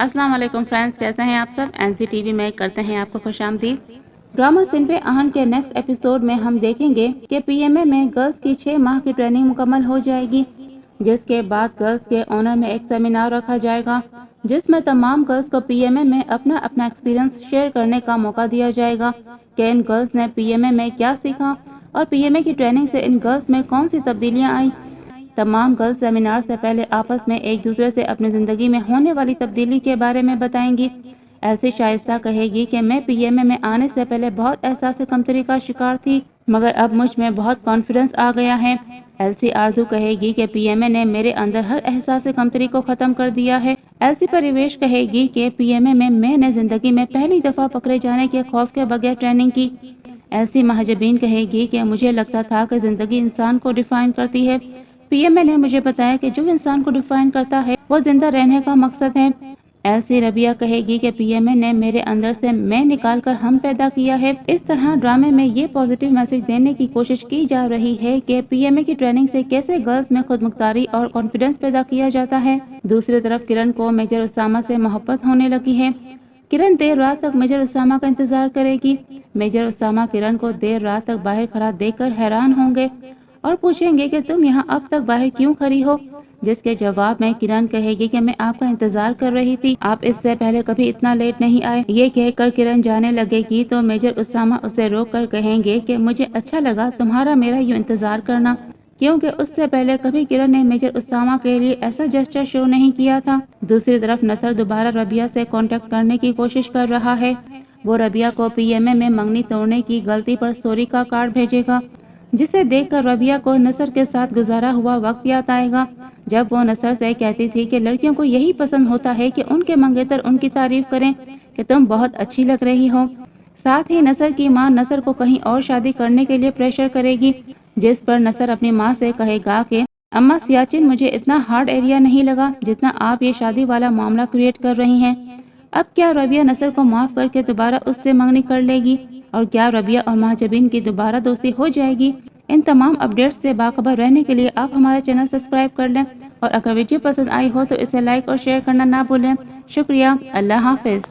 अस्सलाम वालेकुम फ्रेंड्स, कैसे हैं आप सब। NCTV में करते हैं आपको खुश आमदीद। ड्रामा सिन पे आहन के नेक्स्ट एपिसोड में हम देखेंगे कि PMA में गर्ल्स की 6 माह की ट्रेनिंग मुकम्मल हो जाएगी, जिसके बाद गर्ल्स के ऑनर में एक सेमिनार रखा जाएगा जिसमें तमाम गर्ल्स को PMA में अपना अपना एक्सपीरियंस शेयर करने का मौका दिया जाएगा कि इन गर्ल्स ने PMA में क्या सीखा और PMA की ट्रेनिंग से इन गर्ल्स में कौन सी तब्दीलियाँ आई। तमाम गर्ल्स सेमिनार से पहले आपस में एक दूसरे से अपनी ज़िंदगी में होने वाली तब्दीली के बारे में बताएंगी। एल्सी शाइस्ता कहेगी कि मैं PMA में आने से पहले बहुत एहसास कमतरी का शिकार थी, मगर अब मुझ में बहुत कॉन्फिडेंस आ गया है। एल्सी आरजू कहेगी कि PMA ने मेरे अंदर हर एहसास कमतरी को ख़त्म कर दिया है। एल्सी परिवेश कहेगी कि PMA में मैंने ज़िंदगी में पहली दफ़ा पकड़े जाने के खौफ के बगैर ट्रेनिंग की। एल्सी महजबीन कहेगी कि मुझे लगता था कि ज़िंदगी इंसान को डिफ़ाइन करती है। PMA ने मुझे बताया कि जो इंसान को डिफाइन करता है वो जिंदा रहने का मकसद है। एल्सी रबिया कहेगी कि PMA ने मेरे अंदर से मैं निकाल कर हम पैदा किया है। इस तरह ड्रामे में ये पॉजिटिव मैसेज देने की कोशिश की जा रही है कि PMA की ट्रेनिंग से कैसे गर्ल्स में खुद मुख्तारी और कॉन्फिडेंस पैदा किया जाता है। दूसरी तरफ किरण को मेजर उसामा से मोहब्बत होने लगी है। किरण देर रात तक मेजर उसामा का इंतजार करेगी। मेजर उसामा किरण को देर रात तक बाहर खड़ा देखकर हैरान होंगे और पूछेंगे कि तुम यहाँ अब तक बाहर क्यों खड़ी हो, जिसके जवाब में किरण कहेगी कि मैं आपका इंतजार कर रही थी, आप इससे पहले कभी इतना लेट नहीं आए। ये कहकर किरण जाने लगेगी तो मेजर उसामा उसे रोक कर कहेंगे कि मुझे अच्छा लगा तुम्हारा मेरा यूँ इंतजार करना, क्योंकि उससे पहले कभी किरण ने मेजर उसामा के लिए ऐसा जेस्चर शो नहीं किया था। दूसरी तरफ नसर दोबारा रबिया से कांटेक्ट करने की कोशिश कर रहा है। वो रबिया को PMA में मंगनी तोड़ने की गलती पर सॉरी का कार्ड भेजेगा, जिसे देखकर रबिया को नसर के साथ गुजारा हुआ वक्त याद आएगा, जब वो नसर से कहती थी कि लड़कियों को यही पसंद होता है कि उनके मंगेतर उनकी तारीफ करें कि तुम बहुत अच्छी लग रही हो। साथ ही नसर की मां नसर को कहीं और शादी करने के लिए प्रेशर करेगी, जिस पर नसर अपनी मां से कहेगा कि अम्मा सियाचिन मुझे इतना हार्ड एरिया नहीं लगा जितना आप ये शादी वाला मामला क्रिएट कर रही हैं। अब क्या रबिया नसर को माफ करके दोबारा उससे मंगनी कर लेगी और क्या रबिया और महजबीन की दोबारा दोस्ती हो जाएगी। इन तमाम अपडेट्स से बाखबर रहने के लिए आप हमारा चैनल सब्सक्राइब कर लें और अगर वीडियो पसंद आई हो तो इसे लाइक और शेयर करना ना भूलें। शुक्रिया। अल्लाह हाफिज़।